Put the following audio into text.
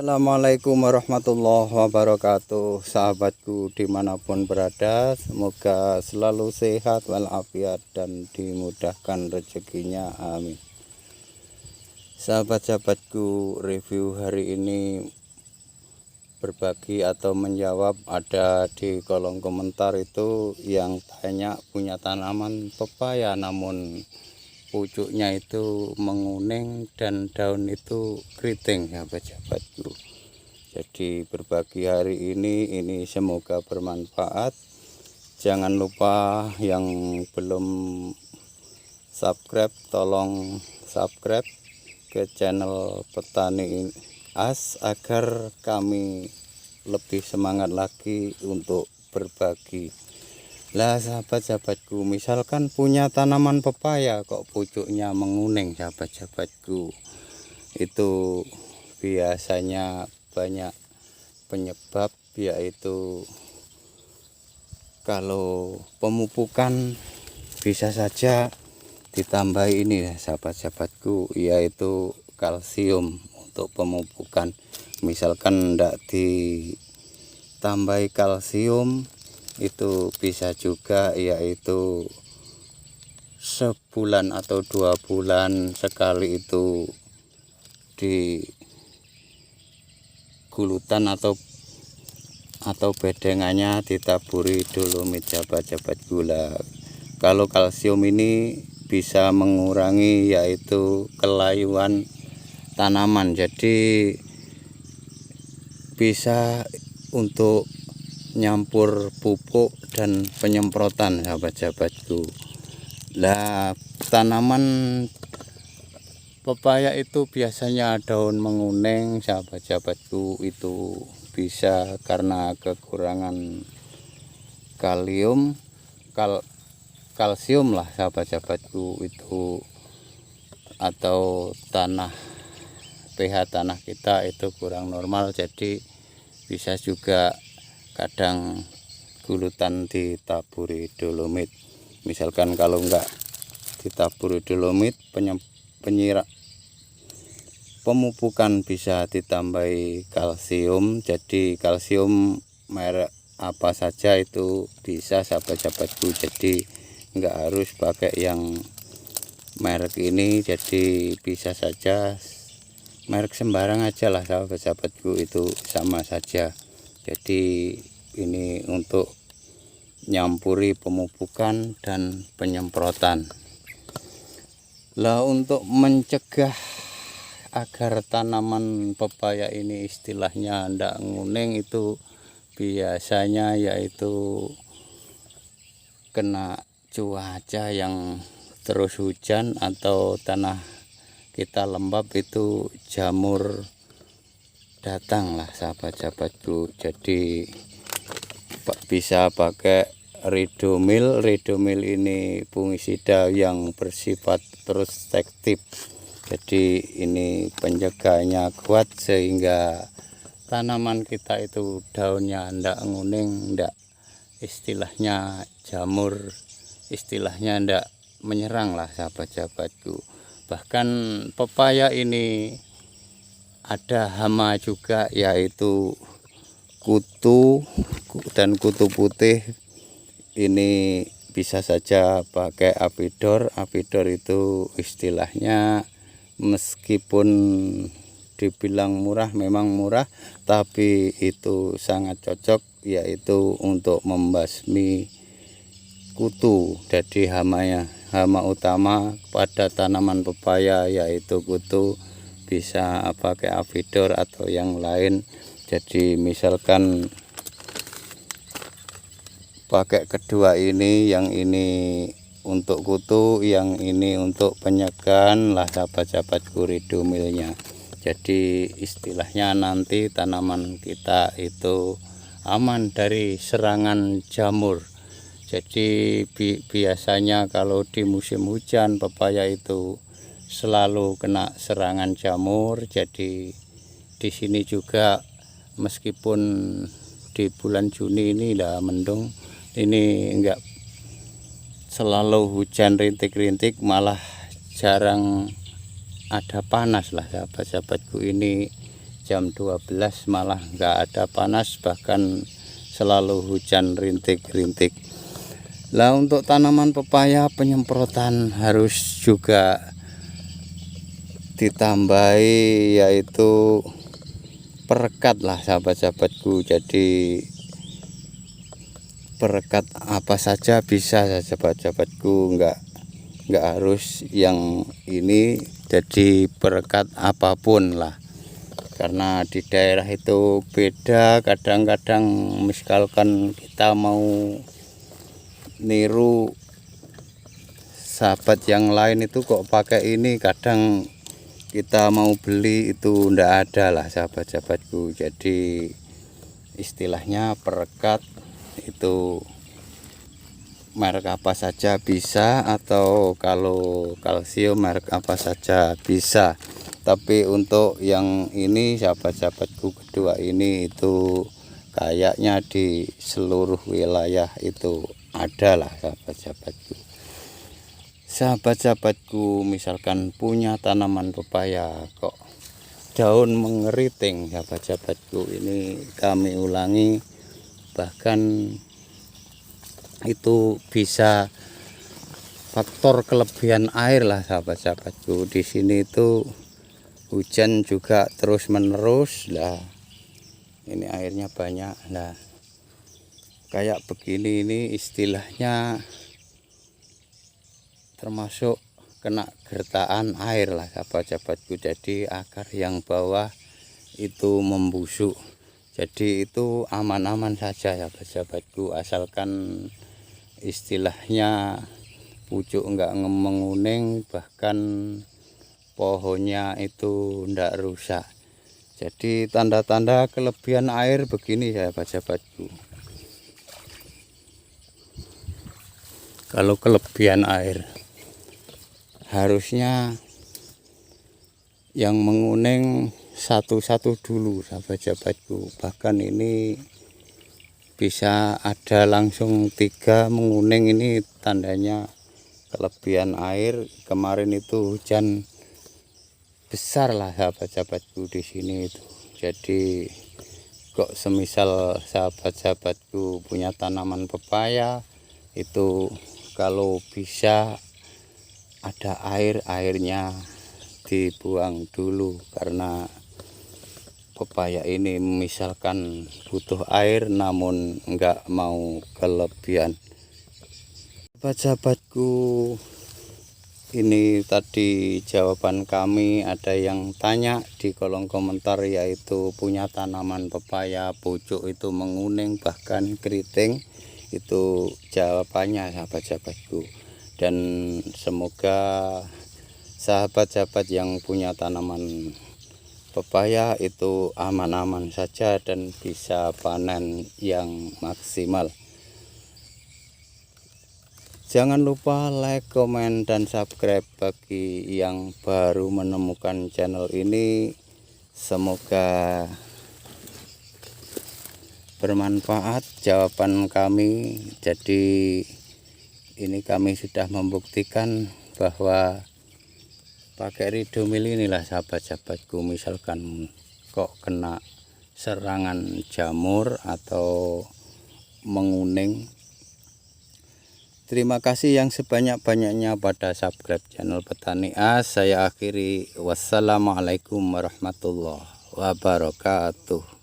Assalamualaikum warahmatullahi wabarakatuh, sahabatku dimanapun berada, semoga selalu sehat walafiat dan dimudahkan rezekinya, amin. Sahabat-sahabatku, review hari ini berbagi atau menjawab ada di kolom komentar itu yang tanya punya tanaman pepaya namun pucuknya itu menguning dan daun itu keriting, sahabat-sahabatku. Jadi berbagi hari ini semoga bermanfaat. Jangan lupa yang belum subscribe tolong subscribe ke channel Petani As agar kami lebih semangat lagi untuk berbagi. Lah sahabat-sahabatku, misalkan punya tanaman pepaya kok pucuknya menguning, sahabat-sahabatku, itu biasanya banyak penyebab, yaitu kalau pemupukan bisa saja ditambah ini ya sahabat-sahabatku, yaitu kalsium untuk pemupukan. Misalkan tidak ditambahi kalsium itu bisa juga, yaitu sebulan atau 2 bulan sekali itu di gulutan atau bedengannya ditaburi dolomit, sahabat-sahabat gula. Kalau kalsium ini bisa mengurangi yaitu kelayuan tanaman, jadi bisa untuk nyampur pupuk dan penyemprotan, sahabat-sahabatku. Lah tanaman pepaya itu biasanya daun menguning, sahabat-sahabatku, itu bisa karena kekurangan kalsium lah, sahabat-sahabatku, itu atau pH tanah kita itu kurang normal, jadi bisa juga kadang gulutan ditaburi dolomit. Misalkan kalau enggak ditaburi dolomit, pemupukan bisa ditambahi kalsium. Jadi kalsium merek apa saja itu bisa, sahabat-sahabatku, jadi enggak harus pakai yang merek ini, jadi bisa saja merek sembarang aja lah, sahabat-sahabatku, itu sama saja. Jadi ini untuk nyampuri pemupukan dan penyemprotan. Lah untuk mencegah agar tanaman pepaya ini istilahnya ndak nguning, itu biasanya yaitu kena cuaca yang terus hujan atau tanah kita lembab, itu jamur datang lah, sahabat-sahabatku. Jadi bisa pakai Ridomil. Ridomil ini fungisida yang bersifat protektif, jadi ini penjaganya kuat sehingga tanaman kita itu daunnya ndak nguning, ndak istilahnya jamur, istilahnya ndak menyerang lah, sahabat-sahabatku. Bahkan pepaya ini ada hama juga, yaitu kutu dan kutu putih. Ini bisa saja pakai Avidor. Avidor itu istilahnya meskipun dibilang murah, memang murah, tapi itu sangat cocok, yaitu untuk membasmi kutu. Jadi hama utama pada tanaman pepaya yaitu kutu, bisa pakai Avidor atau yang lain. Jadi misalkan pakai kedua ini, yang ini untuk kutu, yang ini untuk penyegahan lah, sahabat-sahabatku, Ridomilnya. Jadi istilahnya nanti tanaman kita itu aman dari serangan jamur. Jadi biasanya kalau di musim hujan pepaya itu selalu kena serangan jamur. Jadi di sini juga meskipun di bulan Juni ini udah mendung, ini enggak selalu hujan rintik-rintik, malah jarang ada panas lah, sahabat-sahabatku. Ini jam 12 malah nggak ada panas, bahkan selalu hujan rintik-rintik. Lah untuk tanaman pepaya penyemprotan harus juga ditambahi, yaitu perekat lah sahabat-sahabatku. Jadi perekat apa saja bisa sahabat-sahabatku, nggak harus yang ini, jadi perekat apapun lah. Karena di daerah itu beda, kadang-kadang misalkan kita mau niru sahabat yang lain itu kok pakai ini, kadang kita mau beli itu ndak ada lah sahabat-sahabatku. Jadi istilahnya perekat itu merek apa saja bisa, atau kalau kalsium merek apa saja bisa. Tapi untuk yang ini sahabat-sahabatku kedua ini itu kayaknya di seluruh wilayah itu ada lah sahabat-sahabatku. Sahabat-sahabatku misalkan punya tanaman pepaya kok daun mengeriting, sahabat-sahabatku, ini kami ulangi, bahkan itu bisa faktor kelebihan air lah sahabat-sahabatku. Di sini itu hujan juga terus menerus lah, ini airnya banyak lah. Kayak begini ini istilahnya termasuk kena gertaan air lah sahabat-sahabatku. Jadi akar yang bawah itu membusuk. Jadi itu aman-aman saja sahabat-sahabatku, asalkan istilahnya pucuk enggak menguning, bahkan pohonnya itu ndak rusak. Jadi tanda-tanda kelebihan air begini sahabat-sahabatku. Kalau kelebihan air harusnya yang menguning satu-satu dulu sahabat-sahabatku. Bahkan ini bisa ada langsung 3 menguning, ini tandanya kelebihan air. Kemarin itu hujan besar lah sahabat-sahabatku di sini itu. Jadi kok semisal sahabat-sahabatku punya tanaman pepaya itu, kalau bisa ada airnya dibuang dulu, karena pepaya ini misalkan butuh air namun enggak mau kelebihan. Sahabat-sahabatku, ini tadi jawaban kami. Ada yang tanya di kolom komentar, yaitu punya tanaman pepaya pucuk itu menguning bahkan keriting. Itu jawabannya sahabat-sahabatku. Dan semoga sahabat-sahabat yang punya tanaman pepaya itu aman-aman saja dan bisa panen yang maksimal. Jangan lupa like, komen, dan subscribe bagi yang baru menemukan channel ini. Semoga bermanfaat jawaban kami. Jadi ini kami sudah membuktikan bahwa pakai Ridomil inilah sahabat-sahabatku, misalkan kok kena serangan jamur atau menguning. Terima kasih yang sebanyak-banyaknya pada subscribe channel Petani As. Saya akhiri, wassalamualaikum warahmatullahi wabarakatuh.